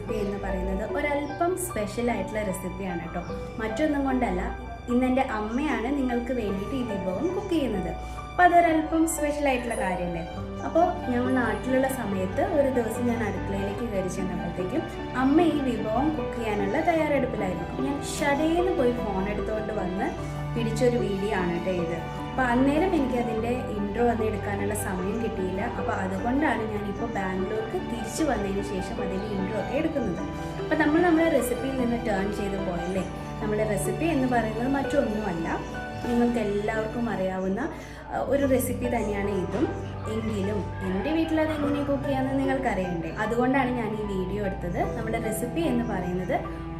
Recipe എന്ന് പറയുന്നത് ഒരല്പം സ്പെഷ്യലായിട്ടുള്ള റെസിപ്പിയാണ് കേട്ടോ. മറ്റൊന്നും കൊണ്ടല്ല, ഇന്നെൻ്റെ അമ്മയാണ് നിങ്ങൾക്ക് വേണ്ടിയിട്ട് ഈ വിഭവം കുക്ക് ചെയ്യുന്നത്. അപ്പോൾ അതൊരല്പം സ്പെഷ്യലായിട്ടുള്ള കാര്യമല്ലേ. അപ്പോൾ ഞങ്ങൾ നാട്ടിലുള്ള സമയത്ത് ഒരു ദിവസം ഞാൻ അടുക്കളയിലേക്ക് കയറി ചെന്നപ്പോഴത്തേക്കും അമ്മ ഈ വിഭവം കുക്ക് ചെയ്യാനുള്ള തയ്യാറെടുപ്പിലായിരുന്നു. ഞാൻ ഷടേന്ന് പോയി ഫോൺ എടുത്തുകൊണ്ട് വന്ന് പിടിച്ചൊരു വീഡിയോ ആണ് കേട്ടോ ഇത്. അപ്പോൾ അന്നേരം എനിക്കതിൻ്റെ ഇൻട്രോ വന്ന് എടുക്കാനുള്ള സമയം കിട്ടിയില്ല. അപ്പോൾ അതുകൊണ്ടാണ് ഞാനിപ്പോൾ ബാംഗ്ലൂർക്ക് തിരിച്ചു വന്നതിന് ശേഷം അതിൻ്റെ ഇൻട്രോ ഒക്കെ എടുക്കുന്നത്. അപ്പോൾ നമ്മുടെ റെസിപ്പിയിൽ നിന്ന് ടേൺ ചെയ്ത് പോയല്ലേ. നമ്മുടെ റെസിപ്പി എന്ന് പറയുന്നത് മറ്റൊന്നുമല്ല, നിങ്ങൾക്ക് എല്ലാവർക്കും അറിയാവുന്ന ഒരു റെസിപ്പി തന്നെയാണ് ഇതും. എങ്കിലും എൻ്റെ വീട്ടിൽ അത് എങ്ങനെ കുക്ക് ചെയ്യാമെന്ന് നിങ്ങൾക്കറിയണ്ടേ. അതുകൊണ്ടാണ് ഞാൻ ഈ വീഡിയോ എടുത്തത്. നമ്മുടെ റെസിപ്പി എന്ന് പറയുന്നത്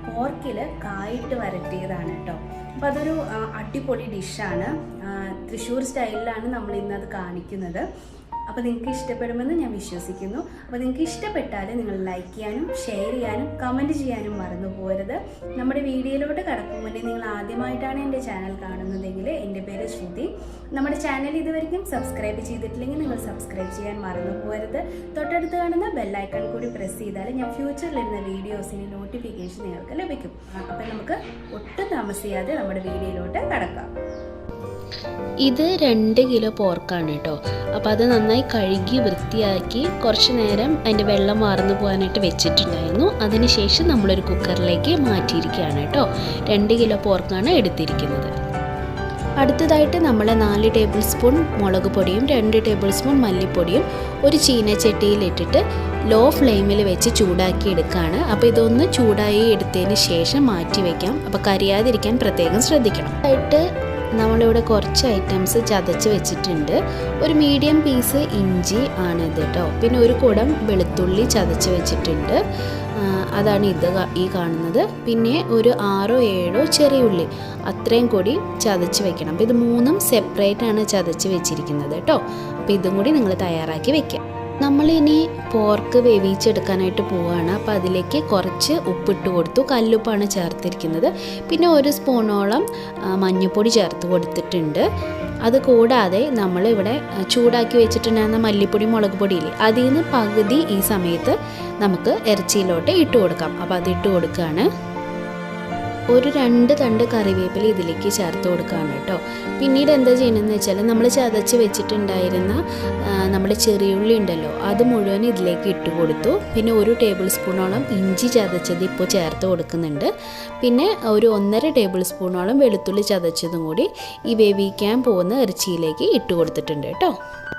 പോർക്കിൽ കായിട്ട് വരട്ടിയതാണ് കേട്ടോ. അപ്പോൾ അതൊരു അടിപൊളി ഡിഷാണ്. തൃശ്ശൂർ സ്റ്റൈലിലാണ് നമ്മൾ ഇന്നത് കാണിക്കുന്നത്. അപ്പോൾ നിങ്ങൾക്ക് ഇഷ്ടപ്പെടുമെന്ന് ഞാൻ വിശ്വസിക്കുന്നു. അപ്പോൾ നിങ്ങൾക്ക് ഇഷ്ടപ്പെട്ടാൽ നിങ്ങൾ ലൈക്ക് ചെയ്യാനും ഷെയർ ചെയ്യാനും കമൻറ്റ് ചെയ്യാനും മറന്നു പോകരുത്. നമ്മുടെ വീഡിയോയിലോട്ട് കടക്കും മുന്നേ നിങ്ങൾ ആദ്യമായിട്ടാണ് എൻ്റെ ചാനൽ കാണുന്നതെങ്കിൽ എൻ്റെ പേര് ശ്രുതി. നമ്മുടെ ചാനൽ ഇതുവരെയും സബ്സ്ക്രൈബ് ചെയ്തിട്ടില്ലെങ്കിൽ നിങ്ങൾ സബ്സ്ക്രൈബ് ചെയ്യാൻ മറന്നു പോകരുത്. തൊട്ടടുത്ത് കാണുന്ന ബെല്ലൈക്കൺ കൂടി പ്രസ് ചെയ്താൽ ഞാൻ ഫ്യൂച്ചറിൽ ഇടുന്ന വീഡിയോസിന് നോട്ടിഫിക്കേഷൻ നിങ്ങൾക്ക് ലഭിക്കും. അപ്പോൾ നമുക്ക് ഒട്ടും താമസിയാതെ നമ്മുടെ വീഡിയോയിലോട്ട് കടക്കാം. ഇത് 2 കിലോ പോർക്കാണ് കേട്ടോ. അപ്പോൾ അത് നന്നായി കഴുകി വൃത്തിയാക്കി കുറച്ച് നേരം അതിൻ്റെ വെള്ളം വാർന്നു പോകാനായിട്ട് വെച്ചിട്ടുണ്ടായിരുന്നു. അതിനുശേഷം നമ്മളൊരു കുക്കറിലേക്ക് മാറ്റിയിരിക്കുകയാണ് കേട്ടോ. 2 കിലോ പോർക്കാണ് എടുത്തിരിക്കുന്നത്. അടുത്തതായിട്ട് നമ്മൾ 4 ടേബിൾ സ്പൂൺ മുളക് പൊടിയും 2 ടേബിൾ സ്പൂൺ മല്ലിപ്പൊടിയും ഒരു ചീനച്ചട്ടിയിലിട്ടിട്ട് ലോ ഫ്ലെയിമിൽ വെച്ച് ചൂടാക്കി എടുക്കുകയാണ്. അപ്പോൾ ഇതൊന്ന് ചൂടായി എടുത്തതിന് ശേഷം മാറ്റി വയ്ക്കാം. അപ്പോൾ കരിയാതിരിക്കാൻ പ്രത്യേകം ശ്രദ്ധിക്കണം. ആയിട്ട് നമ്മളിവിടെ കുറച്ച് ഐറ്റംസ് ചതച്ച് വെച്ചിട്ടുണ്ട്. ഒരു മീഡിയം പീസ് ഇഞ്ചി ആണിത് കേട്ടോ. പിന്നെ ഒരു കുടം വെളുത്തുള്ളി ചതച്ച് വെച്ചിട്ടുണ്ട്. അതാണ് ഈ കാണുന്നത്. പിന്നെ ഒരു 6-7 ചെറിയ ഉള്ളി അത്രയും കൂടി ചതച്ച് വെക്കണം. അപ്പോൾ ഇത് 3ഉം സെപ്പറേറ്റ് ആണ് ചതച്ച് വെച്ചിരിക്കുന്നത് കേട്ടോ. അപ്പോൾ ഇതും കൂടി നിങ്ങൾ തയ്യാറാക്കി വെക്കാം. നമ്മളിനി പോർക്ക് വേവിച്ചെടുക്കാനായിട്ട് പോവുകയാണ്. അപ്പോൾ അതിലേക്ക് കുറച്ച് ഉപ്പിട്ട് കൊടുത്തു. കല്ലുപ്പാണ് ചേർത്തിരിക്കുന്നത്. പിന്നെ 1 സ്പൂണോളം മഞ്ഞൾപ്പൊടി ചേർത്ത് കൊടുത്തിട്ടുണ്ട്. അത് കൂടാതെ നമ്മളിവിടെ ചൂടാക്കി വെച്ചിട്ടുണ്ടായിരുന്ന മല്ലിപ്പൊടി മുളക് പൊടിയില്ലേ, അതിൽ നിന്ന് പകുതി ഈ സമയത്ത് നമുക്ക് ഇറച്ചിയിലോട്ട് ഇട്ട് കൊടുക്കാം. അപ്പോൾ അതിട്ട് കൊടുക്കുകയാണ്. ഒരു 2 തണ്ട് കറിവേപ്പില ഇതിലേക്ക് ചേർത്ത് കൊടുക്കുകയാണ് കേട്ടോ. പിന്നീട് എന്താ ചെയ്യണമെന്ന് വെച്ചാൽ നമ്മൾ ചതച്ച് വെച്ചിട്ടുണ്ടായിരുന്ന നമ്മുടെ ചെറിയുള്ളി ഉണ്ടല്ലോ, അത് മുഴുവൻ ഇതിലേക്ക് ഇട്ട് കൊടുത്തു. പിന്നെ 1 ടേബിൾ സ്പൂണോളം ഇഞ്ചി ചതച്ചത് ഇപ്പോൾ ചേർത്ത് കൊടുക്കുന്നുണ്ട്. പിന്നെ ഒരു 1.5 ടേബിൾ സ്പൂണോളം വെളുത്തുള്ളി ചതച്ചതും കൂടി ഈ വേവിക്കാൻ പോകുന്ന ഇറച്ചിയിലേക്ക് ഇട്ട് കൊടുത്തിട്ടുണ്ട് കേട്ടോ.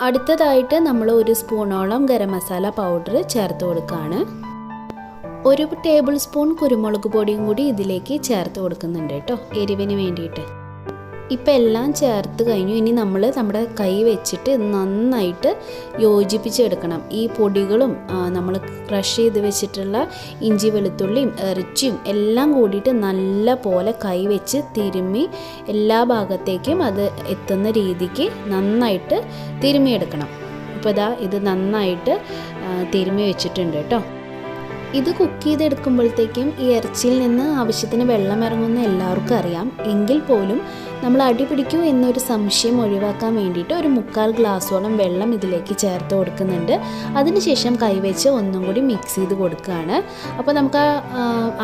അടുത്തതായിട്ട് നമ്മൾ 1 സ്പൂണോളം ഗരം മസാല പൗഡർ ചേർത്ത് കൊടുക്കുകയാണ്. 1 ടേബിൾ സ്പൂൺ കുരുമുളക് പൊടിയും കൂടി ഇതിലേക്ക് ചേർത്ത് കൊടുക്കുന്നുണ്ട് കേട്ടോ, എരിവിന് വേണ്ടിയിട്ട്. ഇപ്പം എല്ലാം ചേർത്ത് കഴിഞ്ഞു. ഇനി നമ്മൾ നമ്മുടെ കൈ വെച്ചിട്ട് നന്നായിട്ട് യോജിപ്പിച്ചെടുക്കണം. ഈ പൊടികളും നമ്മൾ ക്രഷ് ചെയ്ത് വെച്ചിട്ടുള്ള ഇഞ്ചി വെളുത്തുള്ളിയും ഇറച്ചിയും എല്ലാം കൂടിയിട്ട് നല്ല പോലെ കൈ വെച്ച് തിരുമ്മി എല്ലാ ഭാഗത്തേക്കും അത് എത്തുന്ന രീതിക്ക് നന്നായിട്ട് തിരുമ്മിയെടുക്കണം. ഇപ്പോൾ ഇതാ ഇത് നന്നായിട്ട് തിരുമ്മി വെച്ചിട്ടുണ്ട് കേട്ടോ. ഇത് കുക്ക് ചെയ്തെടുക്കുമ്പോഴത്തേക്കും ഈ ഇറച്ചിയിൽ നിന്ന് ആവശ്യത്തിന് വെള്ളം ഇറങ്ങുമെന്ന് എല്ലാവർക്കും അറിയാം. എങ്കിൽ പോലും നമ്മൾ അടി പിടിക്കൂ എന്നൊരു സംശയം ഒഴിവാക്കാൻ വേണ്ടിയിട്ട് ഒരു 3/4 ഗ്ലാസോളം വെള്ളം ഇതിലേക്ക് ചേർത്ത് കൊടുക്കുന്നുണ്ട്. അതിനുശേഷം കൈവച്ച് ഒന്നും കൂടി മിക്സ് ചെയ്ത് കൊടുക്കുകയാണ്. അപ്പോൾ നമുക്ക്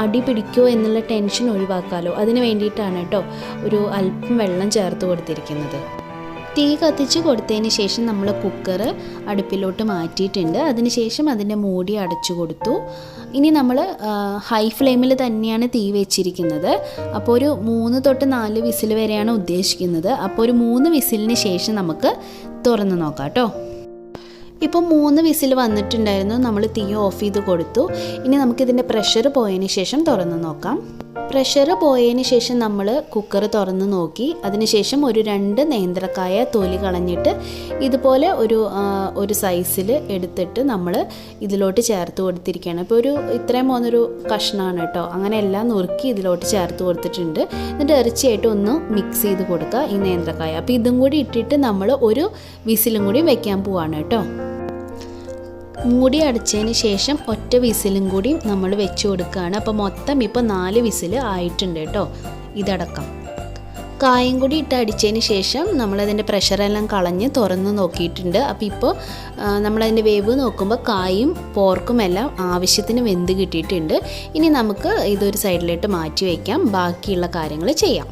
അടി പിടിക്കുമോ എന്നുള്ള ടെൻഷൻ ഒഴിവാക്കാമല്ലോ, അതിന് വേണ്ടിയിട്ടാണ് കേട്ടോ ഒരു അല്പം വെള്ളം ചേർത്ത് കൊടുത്തിരിക്കുന്നത്. തീ കത്തിച്ച് കൊടുത്തതിന് ശേഷം നമ്മൾ കുക്കർ അടുപ്പിലോട്ട് മാറ്റിയിട്ടുണ്ട്. അതിനുശേഷം അതിൻ്റെ മൂടി അടച്ചു കൊടുത്തു. ഇനി നമ്മൾ ഹൈ ഫ്ലെയിമിൽ തന്നെയാണ് തീ വെച്ചിരിക്കുന്നത്. അപ്പോൾ ഒരു 3 തൊട്ട് 4 വിസിൽ വരെയാണ് ഉദ്ദേശിക്കുന്നത്. അപ്പോൾ ഒരു 3 വിസിലിന് ശേഷം നമുക്ക് തുറന്ന് നോക്കാം കേട്ടോ. ഇപ്പോൾ 3 വിസിൽ വന്നിട്ടുണ്ടായിരുന്നു. നമ്മൾ തീ ഓഫ് ചെയ്ത് കൊടുത്തു. ഇനി നമുക്കിതിൻ്റെ പ്രഷർ പോയതിന് ശേഷം തുറന്ന് നോക്കാം. പ്രഷർ പോയതിന് ശേഷം നമ്മൾ കുക്കർ തുറന്ന് നോക്കി. അതിനുശേഷം ഒരു 2 നേന്ത്രക്കായ തൊലി കളഞ്ഞിട്ട് ഇതുപോലെ ഒരു സൈസിൽ എടുത്തിട്ട് നമ്മൾ ഇതിലോട്ട് ചേർത്ത് കൊടുത്തിരിക്കുകയാണ്. ഇപ്പോൾ ഇത്രയും പോകുന്നൊരു കഷ്ണമാണ് കേട്ടോ. അങ്ങനെ എല്ലാം നുറുക്കി ഇതിലോട്ട് ചേർത്ത് കൊടുത്തിട്ടുണ്ട്. എന്നിട്ട് ഇറച്ചിയായിട്ട് ഒന്ന് മിക്സ് ചെയ്ത് കൊടുക്കുക ഈ നേന്ത്രക്കായ. അപ്പോൾ ഇതും കൂടി ഇട്ടിട്ട് നമ്മൾ ഒരു വിസിലും കൂടി വെക്കാൻ പോവാണ് കേട്ടോ. മൂടി അടച്ചതിന് ശേഷം ഒറ്റ വിസിലും കൂടി നമ്മൾ വെച്ച് കൊടുക്കുകയാണ്. അപ്പോൾ മൊത്തം ഇപ്പോൾ 4 വിസിൽ ആയിട്ടുണ്ട് കേട്ടോ ഇതടക്കം. കായും കൂടി ഇട്ട് അടിച്ചതിന് ശേഷം നമ്മളതിൻ്റെ പ്രഷറെല്ലാം കളഞ്ഞ് തുറന്ന് നോക്കിയിട്ടുണ്ട്. അപ്പോൾ ഇപ്പോൾ നമ്മളതിൻ്റെ വേവ് നോക്കുമ്പോൾ കായും പോർക്കും എല്ലാം ആവശ്യത്തിന് വെന്ത് കിട്ടിയിട്ടുണ്ട്. ഇനി നമുക്ക് ഇതൊരു സൈഡിലോട്ട് മാറ്റി വയ്ക്കാം, ബാക്കിയുള്ള കാര്യങ്ങൾ ചെയ്യാം.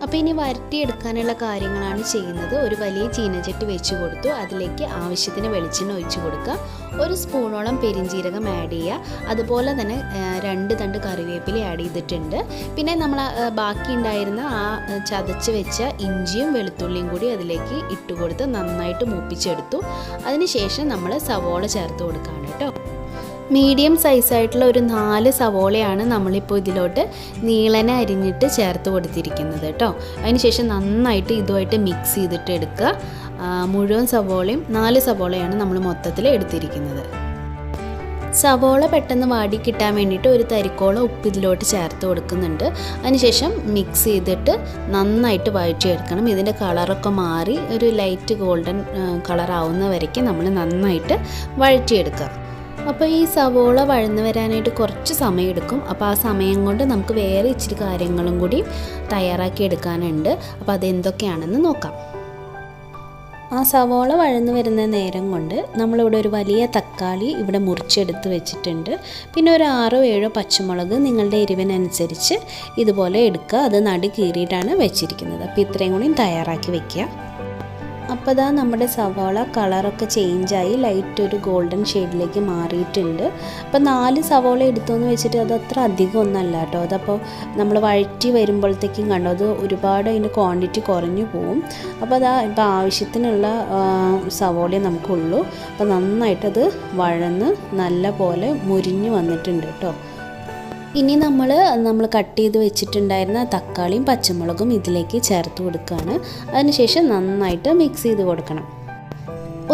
അപ്പോൾ ഇനി വരട്ടിയെടുക്കാനുള്ള കാര്യങ്ങളാണ് ചെയ്യുന്നത്. ഒരു വലിയ ചീനച്ചട്ടി വെച്ച് കൊടുത്തു, അതിലേക്ക് ആവശ്യത്തിന് വെളിച്ചെണ്ണ ഒഴിച്ച് കൊടുക്കുക. ഒരു സ്പൂണോളം പെരിഞ്ജീരകം ആഡ് ചെയ്യുക. അതുപോലെ തന്നെ 2 തണ്ട് കറിവേപ്പില ആഡ് ചെയ്തിട്ടുണ്ട്. പിന്നെ നമ്മൾ ബാക്കി ഉണ്ടായിരുന്ന ആ ചതച്ച് വെച്ച ഇഞ്ചിയും വെളുത്തുള്ളിയും കൂടി അതിലേക്ക് ഇട്ട് കൊടുത്ത് നന്നായിട്ട് മൂപ്പിച്ചെടുത്തു. അതിനുശേഷം നമ്മൾ സവോള ചേർത്ത് കൊടുക്കുകയാണ് കേട്ടോ. മീഡിയം സൈസായിട്ടുള്ള ഒരു 4 സവോളയാണ് നമ്മളിപ്പോൾ ഇതിലോട്ട് നീളനെ അരിഞ്ഞിട്ട് ചേർത്ത് കൊടുത്തിരിക്കുന്നത് കേട്ടോ. അതിനുശേഷം നന്നായിട്ട് ഇതുമായിട്ട് മിക്സ് ചെയ്തിട്ട് എടുക്കുക. മുഴുവൻ സവോളയും 4 സവോളയാണ് നമ്മൾ മൊത്തത്തിൽ എടുത്തിരിക്കുന്നത്. സവോള പെട്ടെന്ന് വാടി കിട്ടാൻ വേണ്ടിയിട്ട് ഒരു തരിക്കോളം ഉപ്പ് ഇതിലോട്ട് ചേർത്ത് കൊടുക്കുന്നുണ്ട്. അതിനുശേഷം മിക്സ് ചെയ്തിട്ട് നന്നായിട്ട് വഴറ്റിയെടുക്കണം. ഇതിൻ്റെ കളറൊക്കെ മാറി ഒരു ലൈറ്റ് ഗോൾഡൻ കളർ ആവുന്ന വരയ്ക്ക് നമ്മൾ നന്നായിട്ട് വഴറ്റിയെടുക്കുക. അപ്പോൾ ഈ സവോള വഴന്ന് വരാനായിട്ട് കുറച്ച് സമയം എടുക്കും. അപ്പോൾ ആ സമയം കൊണ്ട് നമുക്ക് വേറെ ഇച്ചിരി കാര്യങ്ങളും കൂടി തയ്യാറാക്കി എടുക്കാനുണ്ട്. അപ്പോൾ അതെന്തൊക്കെയാണെന്ന് നോക്കാം. ആ സവോള വഴന്ന് വരുന്ന നേരം കൊണ്ട് നമ്മളിവിടെ ഒരു വലിയ തക്കാളി ഇവിടെ മുറിച്ചെടുത്ത് വെച്ചിട്ടുണ്ട്. പിന്നെ ഒരു 6-7 പച്ചമുളക് നിങ്ങളുടെ എരിവിനനുസരിച്ച് ഇതുപോലെ എടുക്കുക. അത് നടു കീറിയിട്ടാണ് വെച്ചിരിക്കുന്നത്. അപ്പോൾ ഇത്രയും കൂടി തയ്യാറാക്കി വെക്കുക. അപ്പോൾ ഇതാ നമ്മുടെ സവാള കളറൊക്കെ ചേഞ്ചായി ലൈറ്റ് ഒരു ഗോൾഡൻ ഷെയ്ഡിലേക്ക് മാറിയിട്ടുണ്ട്. അപ്പോൾ 4 സവാള എടുത്തോന്ന് വെച്ചിട്ട് അത് അത്ര അധികം ഒന്നല്ല കേട്ടോ. അതപ്പോൾ നമ്മൾ വഴറ്റി വരുമ്പോഴത്തേക്കും കണ്ടോ അത് ഒരുപാട് അതിൻ്റെ ക്വാണ്ടിറ്റി കുറഞ്ഞു പോവും. അപ്പോൾ അതാ ഇപ്പോൾ ആവശ്യത്തിനുള്ള സവാളയെ നമുക്കുള്ളൂ. അപ്പോൾ നന്നായിട്ടത് വഴന്ന് നല്ല പോലെ മുരിഞ്ഞു വന്നിട്ടുണ്ട് കേട്ടോ. ഇനി നമ്മൾ കട്ട് ചെയ്ത് വെച്ചിട്ടുണ്ടായിരുന്ന തക്കാളിയും പച്ചമുളകും ഇതിലേക്ക് ചേർത്ത് കൊടുക്കുകയാണ്. അതിനുശേഷം നന്നായിട്ട് മിക്സ് ചെയ്ത് കൊടുക്കണം.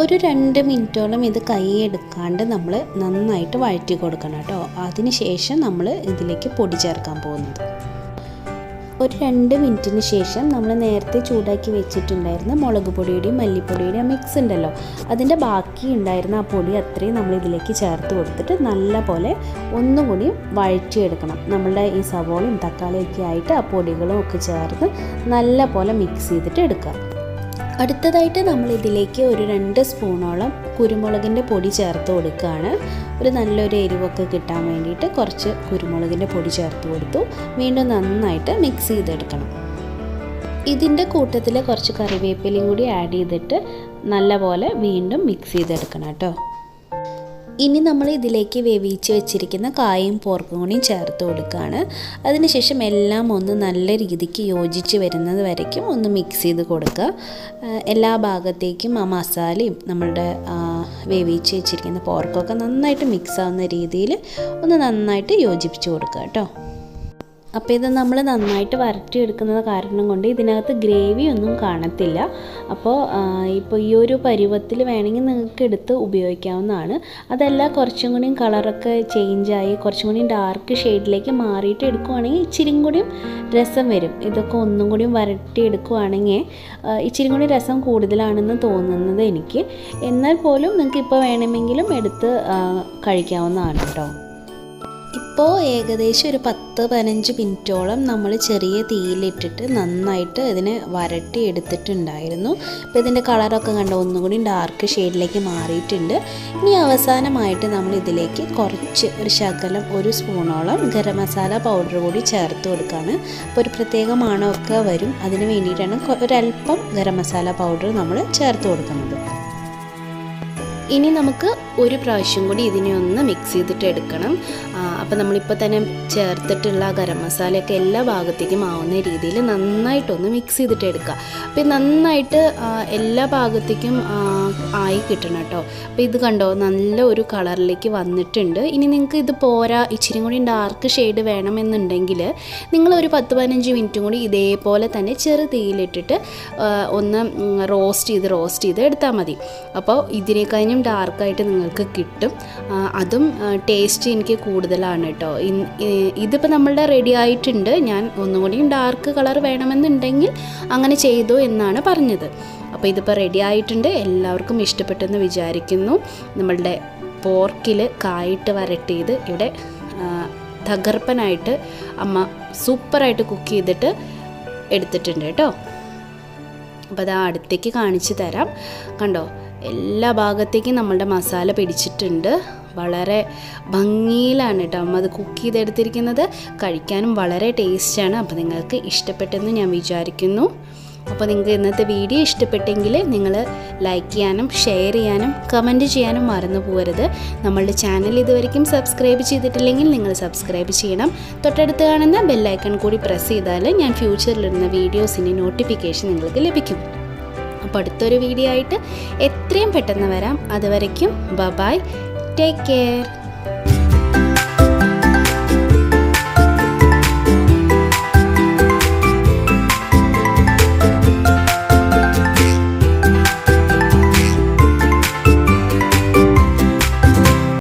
ഒരു 2 മിനിറ്റോളം ഇത് കൈ എടുക്കാണ്ട് നമ്മൾ നന്നായിട്ട് വഴറ്റി കൊടുക്കണം കേട്ടോ. അതിനുശേഷം നമ്മൾ ഇതിലേക്ക് പൊടി ചേർക്കാൻ പോകുന്നത്. ഒരു 2 മിനിറ്റിന് ശേഷം നമ്മൾ നേരത്തെ ചൂടാക്കി വെച്ചിട്ടുണ്ടായിരുന്ന മുളക് പൊടിയുടെയും മല്ലിപ്പൊടിയുടെയും മിക്സ് ഉണ്ടല്ലോ, അതിൻ്റെ ബാക്കി ഉണ്ടായിരുന്ന ആ പൊടി അത്രയും നമ്മൾ ഇതിലേക്ക് ചേർത്ത് കൊടുത്തിട്ട് നല്ല പോലെ ഒന്നുകൂടി വഴറ്റിയെടുക്കണം. നമ്മളുടെ ഈ സവോളയും തക്കാളിയൊക്കെ ആയിട്ട് ആ പൊടികളും ഒക്കെ ചേർത്ത് നല്ല പോലെ മിക്സ് ചെയ്തിട്ട് എടുക്കുക. അടുത്തതായിട്ട് നമ്മൾ ഇതിലേക്ക് ഒരു 2 സ്പൂണോളം കുരുമുളകിൻ്റെ പൊടി ചേർത്ത് കൊടുക്കുകയാണ്. ഒരു നല്ലൊരു എരിവൊക്കെ കിട്ടാൻ വേണ്ടിയിട്ട് കുറച്ച് കുരുമുളകിൻ്റെ പൊടി ചേർത്ത് കൊടുത്തു. വീണ്ടും നന്നായിട്ട് മിക്സ് ചെയ്തെടുക്കണം. ഇതിൻ്റെ കൂട്ടത്തിൽ കുറച്ച് കറിവേപ്പിലയും കൂടി ആഡ് ചെയ്തിട്ട് നല്ല പോലെ വീണ്ടും മിക്സ് ചെയ്തെടുക്കണം കേട്ടോ. ഇനി നമ്മൾ ഇതിലേക്ക് വേവിച്ച് വെച്ചിരിക്കുന്ന കായും പോർക്കും കൂടിയും ചേർത്ത് കൊടുക്കുകയാണ്. അതിനുശേഷം എല്ലാം ഒന്ന് നല്ല രീതിക്ക് യോജിച്ച് വരുന്നത് വരയ്ക്കും ഒന്ന് മിക്സ് ചെയ്ത് കൊടുക്കുക. എല്ലാ ഭാഗത്തേക്കും ആ മസാലയും നമ്മളുടെ വേവിച്ച് വെച്ചിരിക്കുന്ന പോർക്കൊക്കെ നന്നായിട്ട് മിക്സ് ആവുന്ന രീതിയിൽ ഒന്ന് നന്നായിട്ട് യോജിപ്പിച്ച് കൊടുക്കുക കേട്ടോ. അപ്പോൾ ഇത് നമ്മൾ നന്നായിട്ട് വരട്ടിയെടുക്കുന്നത് കാരണം കൊണ്ട് ഇതിനകത്ത് ഗ്രേവി ഒന്നും കാണത്തില്ല. അപ്പോൾ ഇപ്പോൾ ഈ ഒരു പരുവത്തിൽ വേണമെങ്കിൽ നിങ്ങൾക്ക് എടുത്ത് ഉപയോഗിക്കാവുന്നതാണ്. അതല്ല കുറച്ചും കൂടിയും കളറൊക്കെ ചേഞ്ചായി കുറച്ചും കൂടിയും ഡാർക്ക് ഷെയ്ഡിലേക്ക് മാറിയിട്ട് എടുക്കുവാണെങ്കിൽ ഇച്ചിരി കൂടിയും രസം വരും. ഇതൊക്കെ ഒന്നും കൂടിയും വരട്ടിയെടുക്കുവാണെങ്കിൽ ഇച്ചിരി കൂടി രസം കൂടുതലാണെന്ന് തോന്നുന്നത് എനിക്ക്. എന്നാൽ പോലും നിങ്ങൾക്ക് ഇപ്പോൾ വേണമെങ്കിലും എടുത്ത് കഴിക്കാവുന്നതാണ് കേട്ടോ. ഇപ്പോൾ ഏകദേശം ഒരു 10-15 മിനിറ്റോളം നമ്മൾ ചെറിയ തീയിലിട്ടിട്ട് നന്നായിട്ട് ഇതിനെ വരട്ടി എടുത്തിട്ടുണ്ടായിരുന്നു. അപ്പോൾ ഇതിൻ്റെ കളറൊക്കെ കണ്ടോ ഒന്നുകൂടി ഡാർക്ക് ഷെയ്ഡിലേക്ക് മാറിയിട്ടുണ്ട്. ഇനി അവസാനമായിട്ട് നമ്മൾ ഇതിലേക്ക് കുറച്ച് ഒരു ശകലം 1 സ്പൂണോളം ഗരം മസാല പൗഡർ കൂടി ചേർത്ത് കൊടുക്കുകയാണ്. അപ്പോൾ ഒരു പ്രത്യേക മണമൊക്കെ വരും. അതിന് വേണ്ടിയിട്ടാണ് ഒരല്പം ഗരം മസാല പൗഡർ നമ്മൾ ചേർത്ത് കൊടുക്കുന്നത്. ഇനി നമുക്ക് ഒരു പ്രാവശ്യം കൂടി ഇതിനെ ഒന്ന് മിക്സ് ചെയ്തിട്ട് എടുക്കണം. അപ്പോൾ നമ്മളിപ്പോൾ തന്നെ ചേർത്തിട്ടുള്ള ഗരം മസാലയൊക്കെ എല്ലാ ഭാഗത്തേക്കും ആവുന്ന രീതിയിൽ നന്നായിട്ടൊന്ന് മിക്സ് ചെയ്തിട്ട് എടുക്കുക. അപ്പോൾ നന്നായിട്ട് എല്ലാ ഭാഗത്തേക്കും ആയി കിട്ടണം കേട്ടോ. അപ്പോൾ ഇത് കണ്ടോ നല്ല ഒരു കളറിലേക്ക് വന്നിട്ടുണ്ട്. ഇനി നിങ്ങൾക്ക് ഇത് പോരാ ഇച്ചിരി കൂടി ഡാർക്ക് ഷെയ്ഡ് വേണമെന്നുണ്ടെങ്കിൽ നിങ്ങൾ ഒരു 10-15 മിനിറ്റും കൂടി ഇതേപോലെ തന്നെ ചെറു തീയിലിട്ടിട്ട് ഒന്ന് റോസ്റ്റ് ചെയ്ത് എടുത്താൽ മതി. അപ്പോൾ ഇതിനേക്കഴിഞ്ഞും ഡാർക്കായിട്ട് നിങ്ങൾക്ക് കിട്ടും. അതും ടേസ്റ്റ് എനിക്ക് കൂടുതലാണ് കേട്ടോ. ഇതിപ്പോൾ നമ്മളുടെ റെഡി ആയിട്ടുണ്ട്. ഞാൻ ഒന്നുകൂടിയും ഡാർക്ക് കളർ വേണമെന്നുണ്ടെങ്കിൽ അങ്ങനെ ചെയ്തു എന്നാണ് പറഞ്ഞത്. അപ്പോൾ ഇതിപ്പോൾ റെഡി ആയിട്ടുണ്ട്. എല്ലാവർക്കും ഇഷ്ടപ്പെട്ടെന്ന് വിചാരിക്കുന്നു. നമ്മളുടെ പോർക്കിൽ കായിട്ട് വരട്ടിയത് ഇവിടെ തകർപ്പനായിട്ട് അമ്മ സൂപ്പറായിട്ട് കുക്ക് ചെയ്തിട്ട് എടുത്തിട്ടുണ്ട് കേട്ടോ. അപ്പോൾ അത് അടുത്തേക്ക് കാണിച്ചു തരാം. കണ്ടോ, എല്ലാ ഭാഗത്തേക്കും നമ്മളുടെ മസാല പിടിച്ചിട്ടുണ്ട്. വളരെ ഭംഗിയിലാണ് കേട്ടോ അമ്മ അത് കുക്ക് ചെയ്തെടുത്തിരിക്കുന്നത്. കഴിക്കാനും വളരെ ടേസ്റ്റാണ്. അപ്പോൾ നിങ്ങൾക്ക് ഇഷ്ടപ്പെട്ടെന്ന് ഞാൻ വിചാരിക്കുന്നു. അപ്പോൾ നിങ്ങൾക്ക് ഇന്നത്തെ വീഡിയോ ഇഷ്ടപ്പെട്ടെങ്കിൽ നിങ്ങൾ ലൈക്ക് ചെയ്യാനും ഷെയർ ചെയ്യാനും കമൻറ്റ് ചെയ്യാനും മറന്നു പോകരുത്. നമ്മളുടെ ചാനൽ ഇതുവരെയും സബ്സ്ക്രൈബ് ചെയ്തിട്ടില്ലെങ്കിൽ നിങ്ങൾ സബ്സ്ക്രൈബ് ചെയ്യണം. തൊട്ടടുത്ത് കാണുന്ന ബെല്ലൈക്കൺ കൂടി പ്രസ് ചെയ്താൽ ഞാൻ ഫ്യൂച്ചറിലിടുന്ന വീഡിയോസിൻ്റെ നോട്ടിഫിക്കേഷൻ നിങ്ങൾക്ക് ലഭിക്കും. അപ്പോൾ അടുത്തൊരു വീഡിയോ ആയിട്ട് എത്രയും പെട്ടെന്ന് വരാം. അതുവരയ്ക്കും ബൈ, ടേക്ക് കെയർ.